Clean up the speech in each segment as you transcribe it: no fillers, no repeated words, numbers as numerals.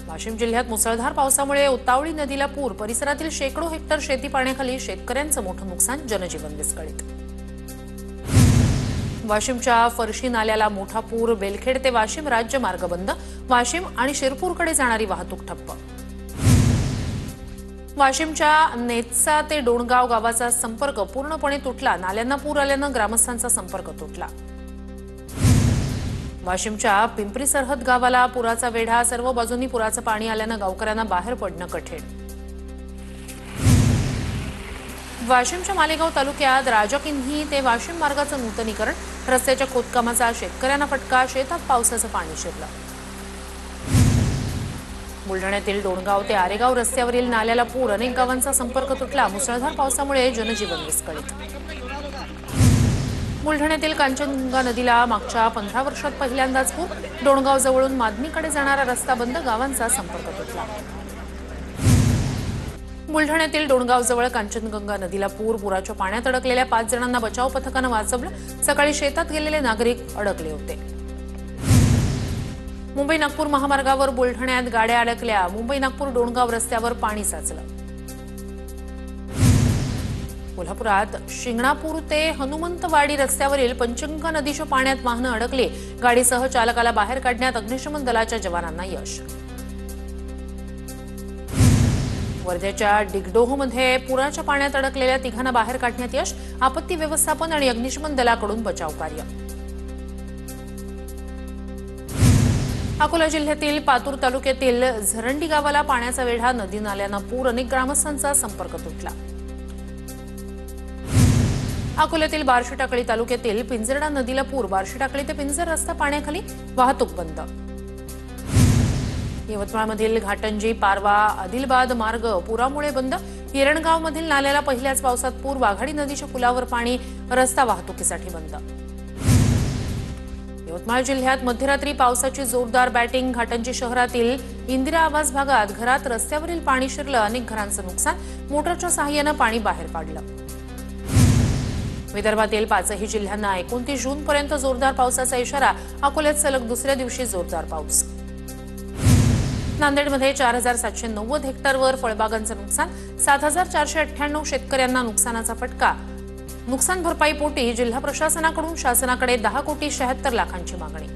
वाशिम जिल्ह्यात मुसळधार पावसामुळे उतावळी नदीला पूर, परिसरातील शेकडो हेक्टर शेती पाण्याखाली, शेतकऱ्यांचं मोठं नुकसान, जनजीवन विस्कळीत। वाशिमच्या फरशी नाल्याला मोठा पूर, बेलखेड ते वाशिम राज्य मार्ग बंद, वाशिम आणि शिरपूरकडे जाणारी वाहतूक ठप्प। वाशिमच्या नेत्सा ते डोणगाव गावाचा संपर्क पूर्णपणे तुटला, नाल्यांना पूर आल्यानं ग्रामस्थांचा संपर्क तुटला। वाशिमच्या पिंपरी सरहद गावाला पुराचा वेढा, सर्व बाजूंनी पुराचं पाणी आल्यानं गावकऱ्यांना बाहेर पडणं कठीण। वाशिमच्या मालेगाव तालुक्यात राजकिन्ही ते वाशिम मार्गाचं नूतनीकरण, रस्त्याच्या खोदकामाचा शेतकऱ्यांना फटका, शेतात पावसाचं पाणी शिरलं। बुलढाण्यातील डोणगाव ते आरेगाव रस्त्यावरील नाल्याला पूर, अनेक गावांचा संपर्क तुटला, मुसळधार पावसामुळे जनजीवन विस्कळीत। बुलढाण्यातील कांचनगंगा नदीला मागच्या 15 वर्षात पहिल्यांदाच पूर, डोणगाव जवळून मादनीकडे जाणारा रस्ता बंद, गावांचा संपर्क तुटला। बुलढाण्यातील डोणगाव जवळ कांचनगंगा नदीला पूर, पुराच्या पाण्यात अडकलेल्या 5 जणांना बचाव पथकानं वाचवलं, सकाळी शेतात गेलेले नागरिक अडकले होते। मुंबई नागपूर महामार्गावर बुलढाण्यात गाड्या अडकल्या, मुंबई नागपूर डोणगाव रस्त्यावर पाणी साचलं। कोल्हापुरात शिंगणापूर ते हनुमंतवाडी रस्त्यावरील पंचगंगा नदीच्या पाण्यात वाहनं अडकली, गाडीसह चालकाला बाहेर काढण्यात अग्निशमन दलाच्या जवानांना यश। वर्ध्याच्या डिगडोहमध्ये पुराच्या पाण्यात अडकलेल्या 3घांना बाहेर काढण्यात यश, आपत्ती व्यवस्थापन आणि अग्निशमन दलाकडून बचाव कार्य। अकोला जिल्ह्यातील पातूर तालुक्यातील झरंडी गावाला पाण्याचा वेढा, नदी नाल्यांना पूर, अनेक ग्रामस्थांचा संपर्क तुटला। अकोल्यातील बार्शीटाकळी तालुक्यातील पिंजरडा नदीला पूर, बार्शीटाकळी ते पिंजर रस्ता पाण्याखाली, वाहतूक बंद। यवतमाळमधील घाटंजी पारवा आदिलाबाद मार्ग पुरामुळे बंद, हिरणगावमधील नाल्याला पहिल्याच पावसात पूर, वाघाडी नदीच्या पुलावर पाणी, रस्ता वाहतुकीसाठी बंद। यवतमाळ जिल्ह्यात मध्यरात्री पावसाची जोरदार बॅटिंग, घाटंजी शहरातील इंदिरा आवास भागात घरात रस्त्यावरील पाणी शिरलं, अनेक घरांचं नुकसान, मोटरच्या सहाय्यानं पाणी बाहेर काढलं। विदर्भातील 5ही जिल्ह्यांना 29 जूनपर्यंत जोरदार पावसाचा इशारा, अकोल्यात सलग दुसऱ्या दिवशी जोरदार पाऊस। नांदेडमध्ये 4790 हेक्टरवर फळबागांचं नुकसान, 7498 शेतकऱ्यांना नुकसानाचा फटका, नुकसान भरपाईपोटी जिल्हा प्रशासनाकडून शासनाकडे 10,76,00,000 मागणी।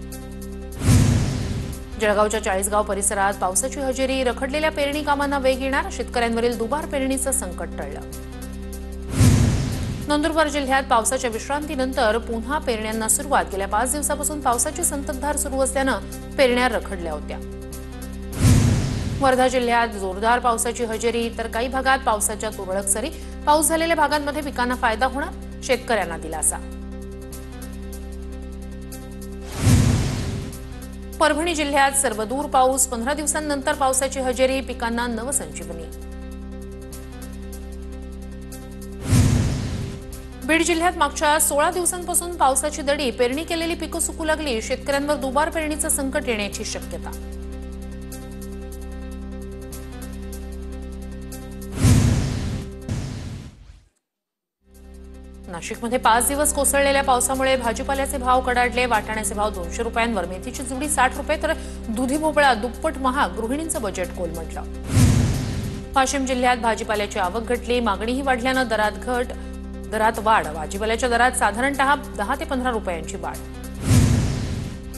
जळगावच्या चाळीसगाव परिसरात पावसाची हजेरी, रखडलेल्या पेरणी कामांना वेग येणार, शेतकऱ्यांवरील दुबार पेरणीचं संकट टळलं। नंदुरबार जिल्ह्यात पावसाच्या विश्रांतीनंतर पुन्हा पेरण्यांना सुरुवात, गेल्या 5 दिवसापासून पावसाची संततधार सुरू असल्यानं पेरण्या रखडल्या होत्या। वर्धा जिल्ह्यात जोरदार पावसाची हजेरी, तर काही भागात पावसाच्या तुरळक सरी, पाऊस झालेल्या भागांमध्ये पिकांना फायदा होणार, शेतकऱ्यांना दिलासा। परभणी जिल्ह्यात सर्वदूर पाऊस, 15 दिवसांनंतर पावसाची हजेरी, पिकांना नवसंजीवनी। बीड जिल्ह्यात मागच्या 16 दिवसांपासून पावसाची दडी, पेरणी केलेली पिकं सुकू लागली, शेतकऱ्यांवर दुबार पेरणीचं संकट येण्याची शक्यता। नाशिकमध्ये 5 दिवस कोसळलेल्या पावसामुळे भाजीपाल्याचे भाव कडाडले, वाटाण्याचे भाव 200 रुपयांवर, मेथीची जुडी 60 रुपये, तर दुधी भोपळा दुप्पट महाग, गृहिणींचं बजेट कोलमडलं। वाशिम जिल्ह्यात भाजीपाल्याची आवक घटली, मागणीही वाढल्यानं दरात वाढ, भाजीपाल्याच्या दरात साधारणतः 10 ते 15 रुपयांची वाढ।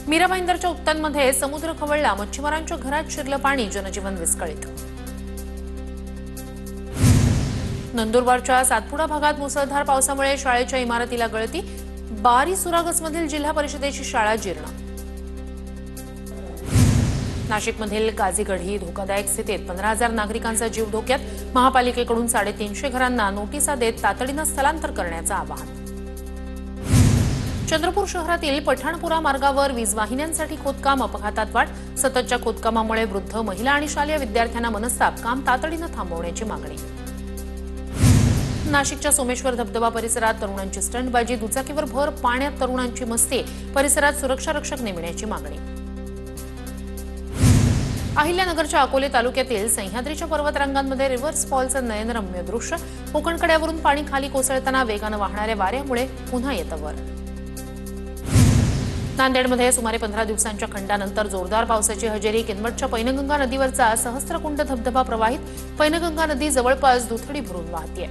मीरा भाईंदरच्या उत्तानमध्ये समुद्र खवळला, मच्छीमारांच्या घरात शिरलं पाणी, जनजीवन विस्कळीत। नंदुरबारच्या सातपुडा भागात मुसळधार पावसामुळे शाळेच्या इमारतीला गळती, बारी सुरागसमधील जिल्हा परिषदेची शाळा जीर्ण। नाशिकमधील काझीगढी धोकादायक स्थितीत, 15,000 नागरिकांचा जीव धोक्यात, महापालिकेकडून 350 घरांना नोटिसा देत तातडीनं स्थलांतर करण्याचं आवाहन। चंद्रपूर शहरातील पठाणपुरा मार्गावर वीजवाहिन्यांसाठी खोदकाम, अपघातात वाढ, सततच्या खोदकामामुळे वृद्ध, महिला आणि शालेय विद्यार्थ्यांना मनस्ताप, काम तातडीनं थांबवण्याची मागणी। नाशिकच्या सोमेश्वर धबधबा परिसरात तरुणांची स्टंटबाजी, दुचाकीवर भर, पाण्यात तरुणांची मस्ती, परिसरात सुरक्षा रक्षक नेमण्याची मागणी। अहिल्यानगरच्या अकोले तालुक्यातील सह्याद्रीच्या पर्वतरांगांमध्ये रिव्हर्स फॉलचं नयनरम्य दृश्य, कोकणकड्यावरून पाणी खाली कोसळताना वेगानं वाहणाऱ्या वाऱ्यामुळे पुन्हा येतं वर। नांदेडमध्ये सुमारे 15 दिवसांच्या खंडानंतर जोरदार पावसाची हजेरी. किनवटच्या पैनगंगा नदीवरचा सहस्त्रकुंड धबधबा प्रवाहित. पैनगंगा नदी जवळपास दुथडी भरून वाहतीये.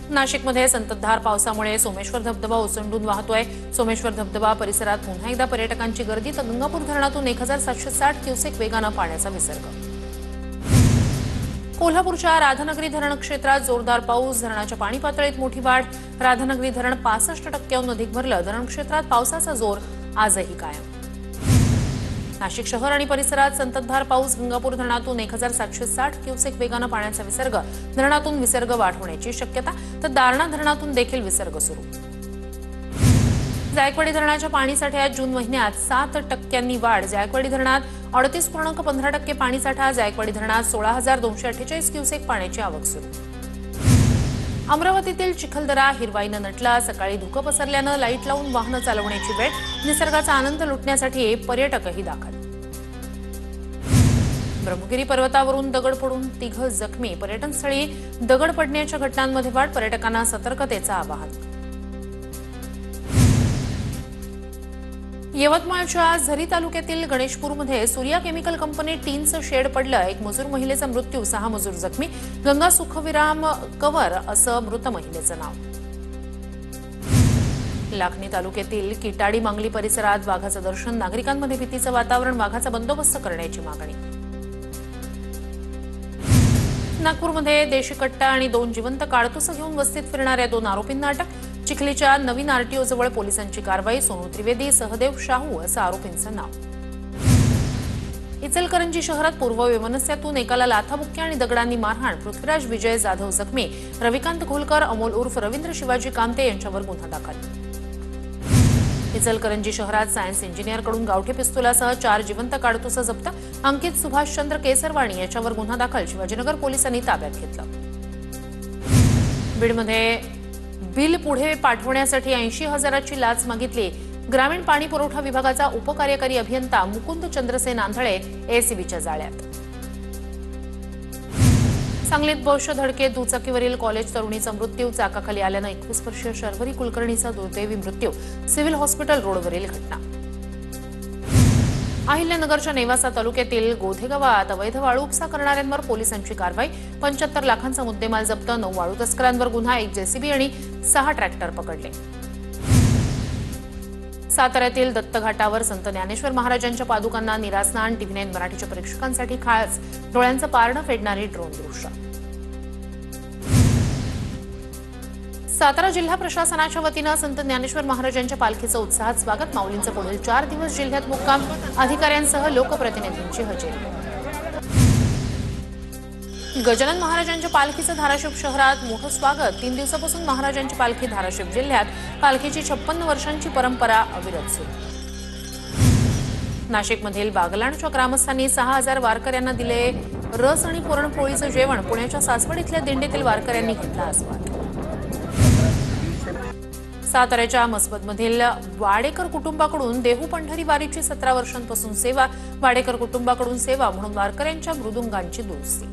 नाशिकमध्ये संततधार पावसामुळे सोमेश्वर धबधबा ओसंडून वाहतोय. सोमेश्वर धबधबा परिसरात पुन्हा एकदा पर्यटकांची गर्दी. तर गंगापूर धरणातून 1760 क्युसेक वेगानं पाण्याचा विसर्ग. कोल्हापूरच्या राधानगरी धरण क्षेत्रात जोरदार पाऊस. धरणाच्या पाणी पातळीत मोठी वाढ. राधानगरी धरण 65% अधिक भरलं. धरण क्षेत्रात पावसाचा जोर आजही कायम. नाशिक शहर आणि परिसरात संततधार पाऊस. गंगापूर धरणातून 1760 क्युसेक वेगानं पाण्याचा विसर्ग. धरणातून विसर्ग वाढ होण्याची शक्यता. तर दारणा धरणातून देखील विसर्ग सुरू. जायकवाडी धरणाच्या पाणीसाठ्यात जून महिन्यात 7% वाढ. जायकवाडी धरणात 38.15% पाणीसाठा. जायकवाडी धरणात 16,248 क्युसेक पाण्याची आवक सुरू. अमरावतीतील चिखलदरा हिरवाईनं नटला. सकाळी धुकं पसरल्यानं लाईट लावून वाहनं चालवण्याची वेळ. निसर्गाचा आनंद लुटण्यासाठी पर्यटकही दाखल. ब्रह्मगिरी पर्वतावरून दगड पडून 3 जखमी. पर्यटनस्थळी दगड पडण्याच्या घटनांमध्ये वाढ. पर्यटकांना सतर्कतेचं आवाहन. यवतमाळच्या झरी तालुक्यातील गणेशपूरमध्ये सूर्या केमिकल कंपनी टीनचं शेड पडलं. एक मजूर महिलेचा मृत्यू. 6 मजूर जखमी. गंगा सुखविराम कवर असं मृत महिलेचं नाव. लाखनी तालुक्यातील किटाडी मांगली परिसरात वाघाचं दर्शन. नागरिकांमध्ये भीतीचं वातावरण. वाघाचा बंदोबस्त करण्याची मागणी. नागपूरमध्ये देशी कट्टा आणि 2 जिवंत काडतुसं घेऊन वस्तीत फिरणाऱ्या 2 आरोपींना अटक. चिखलीच्या नवीन आरटीओ जवळ पोलिसांची कारवाई. सोनू त्रिवेदी, सहदेव शाहू असं आरोपींचं नाव. इचलकरंजी शहरात पूर्व वैमनस्यातून एकाला लाथाबुक्क्या आणि दगडांनी मारहाण. पृथ्वीराज विजय जाधव जखमी. रविकांत घोलकर, अमोल उर्फ रवींद्र शिवाजी कामते यांच्यावर गुन्हा दाखल. इचलकरंजी शहरात सायन्स इंजिनियरकडून गावठी पिस्तुलासह 4 जिवंत काडतुसं जप्त. अंकित सुभाषचंद्र केसरवाणी याच्यावर गुन्हा दाखल. शिवाजीनगर पोलिसांनी ताब्यात घेतलं. बीडमध्ये बिल पुढे पाठवण्यासाठी 80,000ची लाच मागितली. ग्रामीण पाणी पुरवठा विभागाचा उपकार्यकारी अभियंता मुकुंद चंद्रसेन आंधळे एसीबीच्या जाळ्यात. सांगलीत बस धडकेत दुचाकीवरील कॉलेज तरुणीचा मृत्यू. चाकाखाली आल्यानं 21 वर्षीय शर्वरी कुलकर्णीचा दुर्दैवी मृत्यू. सिव्हिल हॉस्पिटल रोडवरील घटना. अहिल्यानगरच्या नेवासा तालुक्यातील गोधे गावात अवैध वाळू उपसा करणाऱ्यांवर पोलिसांची कारवाई. 75 लाखांचा मुद्देमाल जप्त. 9 वाळू तस्करांवर गुन्हा. 1 जेसीबी आणि 6 ट्रॅक्टर पकडले. साताऱ्यातील दत्तघाटावर संत ज्ञानेश्वर महाराजांच्या पादुकांना निरासनान. TV9 मराठीच्या प्रेक्षकांसाठी खास डोळ्यांचं पारणं फेडणारी ड्रोन दृश्य. सातारा जिल्हा प्रशासनाच्या वतीनं संत ज्ञानेश्वर महाराजांच्या पालखीचं उत्साहात स्वागत. माऊलींचं पुढील 4 दिवस जिल्ह्यात मुक्काम. अधिकाऱ्यांसह लोकप्रतिनिधींची हजेरी. गजानन महाराजांच्या पालखीचं धाराशिव शहरात मोठं स्वागत. 3 दिवसापासून महाराजांची पालखी धाराशिव जिल्ह्यात. पालखीची 56 वर्षांची परंपरा अविरत सुरू. नाशिकमधील बागलाणच्या ग्रामस्थांनी 6,000 वारकऱ्यांना दिले रस आणि पुरणपोळीचं जेवण. पुण्याच्या सासवड इथल्या दिंडीतील वारकऱ्यांनी घेतला आस्वाद. साताऱ्याच्या मसबतमधील वाडेकर कुटुंबाकडून देहू पंढरी वारीची 17 वर्षांपासून सेवा. वाडेकर कुटुंबाकडून सेवा म्हणून वारकऱ्यांच्या मृदुंगांची दुरुस्ती.